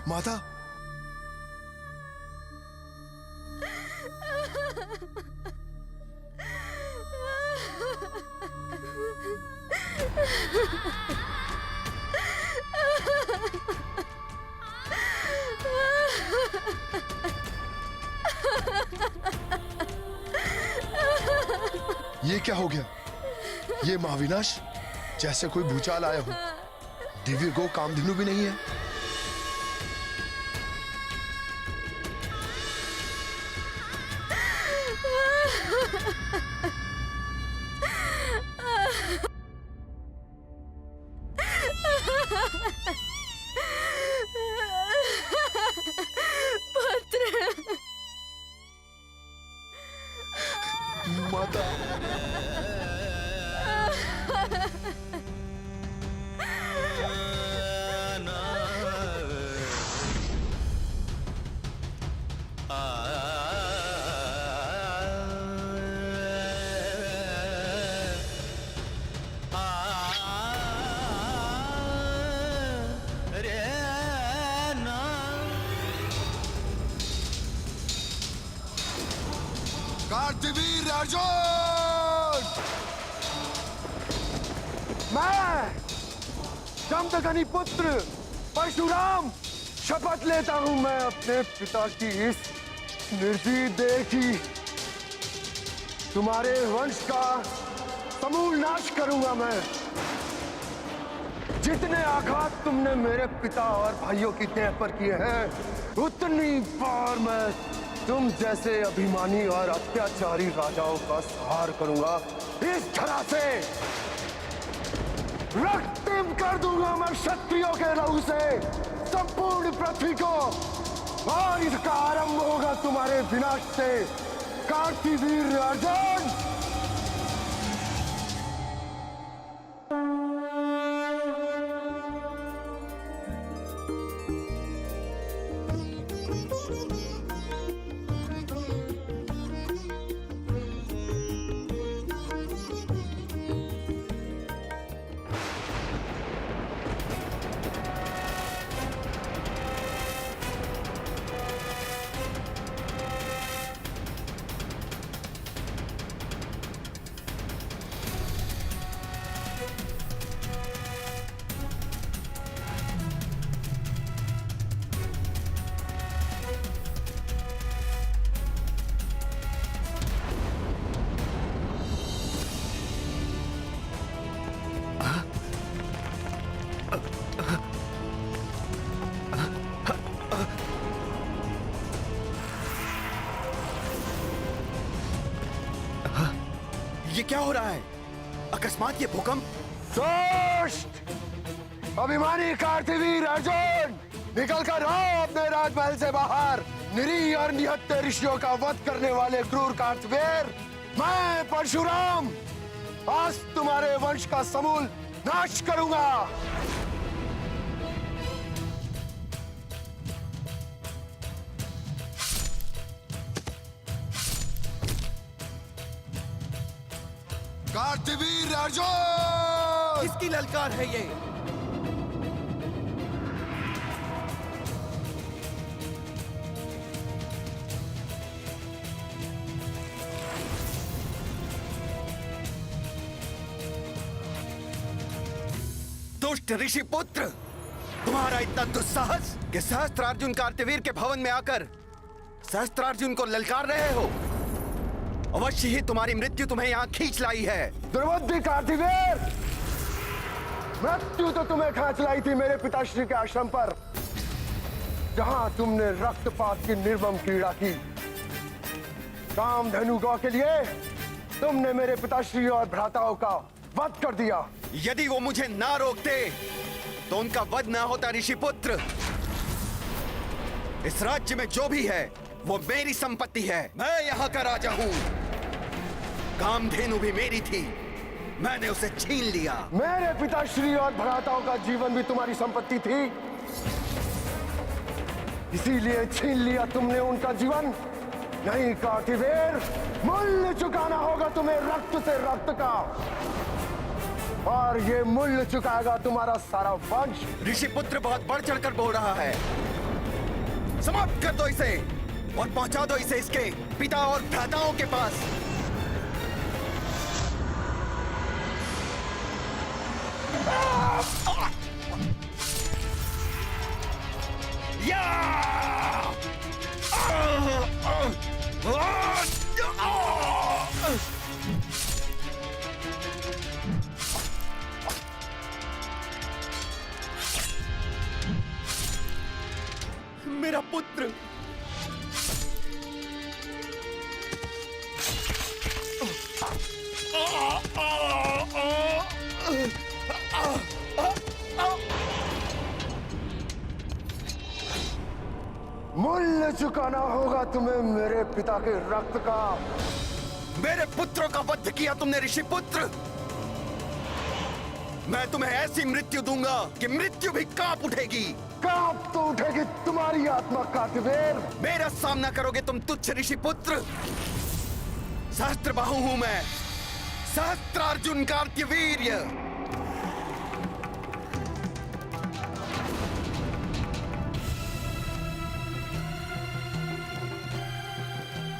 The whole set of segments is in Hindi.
माता, ये क्या हो गया? ये महाविनाश जैसे कोई भूचाल आया हो। दिव्य गो कामधेनु भी नहीं है। माता, कार्तवीर अर्जुन! मैं जमदग्नि पुत्र परशुराम शपथ लेता हूं, मैं अपने पिता की इस निर्जीव देह की तुम्हारे वंश का समूल नाश करूंगा। मैं जितने आघात तुमने मेरे पिता और भाइयों की देह पर किए हैं, उतनी बार मैं तुम जैसे अभिमानी और अत्याचारी राजाओं का संहार करूंगा। इस धरा से रक्तिम कर दूंगा मैं क्षत्रियों के लहू से संपूर्ण पृथ्वी को, और इसका आरंभ होगा तुम्हारे विनाश से, कार्तवीर अर्जुन। ये क्या हो रहा है? अकस्मात ये भूकंप? दुष्ट अभिमानी कार्तवीर अर्जुन, निकल कर आओ अपने राजमहल से बाहर। निरीह और निहत्थे ऋषियों का वध करने वाले क्रूर कार्तवीर, मैं परशुराम आज तुम्हारे वंश का समूल नाश करूंगा। कार्तवीर अर्जुन! किसकी ललकार है ये? दुष्ट ऋषि पुत्र, तुम्हारा इतना दुस्साहस कि सहस्त्रार्जुन कार्तवीर के भवन में आकर सहस्त्रार्जुन को ललकार रहे हो। अवश्य ही तुम्हारी मृत्यु तुम्हें यहाँ खींच लाई है। दुर्बुद्धि कार्तवीर, मृत्यु तो तुम्हें खींच लाई थी मेरे पिताश्री के आश्रम पर, जहां तुमने रक्तपात की निर्मम क्रीड़ा की। कामधेनु गौ के लिए तुमने मेरे पिताश्री और भ्राताओं का वध कर दिया। यदि वो मुझे ना रोकते तो उनका वध ना होता ऋषिपुत्र। इस राज्य में जो भी है वो मेरी संपत्ति है। मैं यहाँ का राजा हूँ। कामधेनु भी मेरी थी, मैंने उसे छीन लिया। मेरे पिताश्री और भ्राताओं का जीवन भी तुम्हारी संपत्ति थी, इसीलिए छीन लिया तुमने उनका जीवन। नहीं कार्तवीर, मूल्य चुकाना होगा तुम्हें रक्त से रक्त का, और ये मूल्य चुकाएगा तुम्हारा सारा वंश। ऋषिपुत्र बहुत बढ़ चढ़कर बोल रहा है। समाप्त कर दो इसे और पहुंचा दो इसे इसके पिता और भ्राताओं के पास। मेरा पुत्र मूल्य चुकाना होगा तुम्हें मेरे पिता के रक्त का। मेरे पुत्रों का वध किया तुमने ऋषि पुत्र। मैं तुम्हें ऐसी मृत्यु दूंगा कि मृत्यु भी कांप उठेगी। कांप तो उठेगी तुम्हारी आत्मा कार्तवीर। मेरा सामना करोगे तुम तुच्छ ऋषि पुत्र। सहस्त्रबाहु हूं मैं, सहस्त्रार्जुन कार्तवीर्य।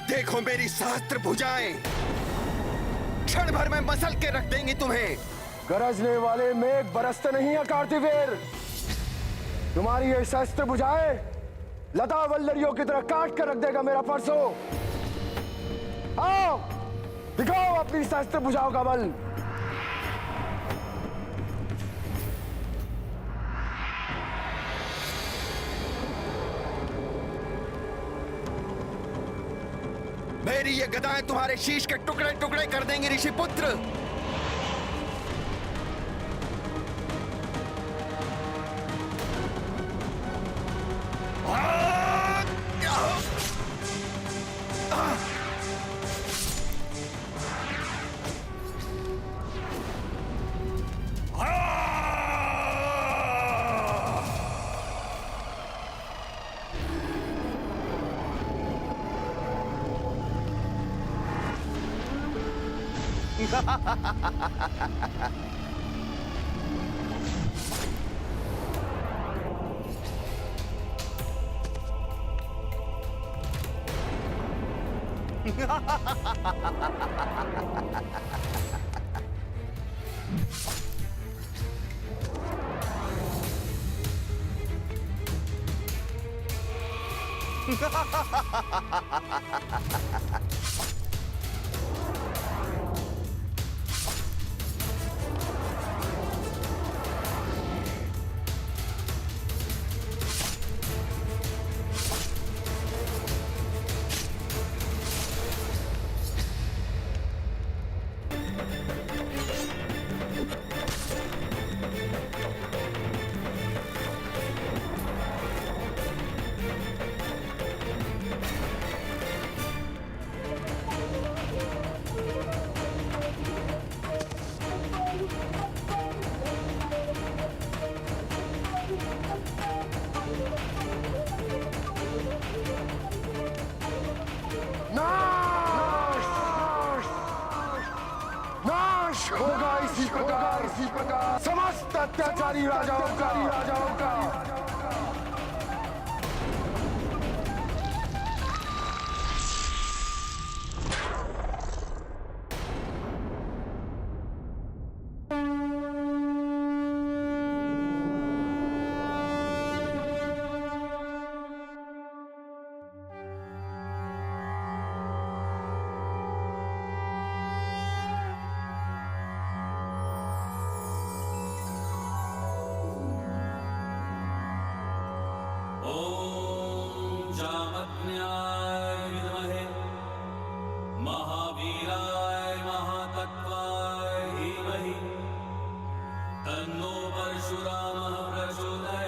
देखो मेरी सहस्त्र भुजाएं, क्षण भर में मसल के रख देंगी तुम्हें। गरजने वाले मेघ बरसते नहीं है कार्तवीर। तुम्हारी ये शस्त्र भुजाएं लता वल्लरियों की तरह काट कर रख देगा मेरा परसों। आओ दिखाओ अपनी शस्त्र भुजाओं का बल। मेरी ये गदाएं तुम्हारे शीश के टुकड़े टुकड़े कर देंगी ऋषि पुत्र। नाश होगा इसी प्रकार समस्त अत्याचारी राजाओं का। तन्नो परशुरामः प्रचोदयात्।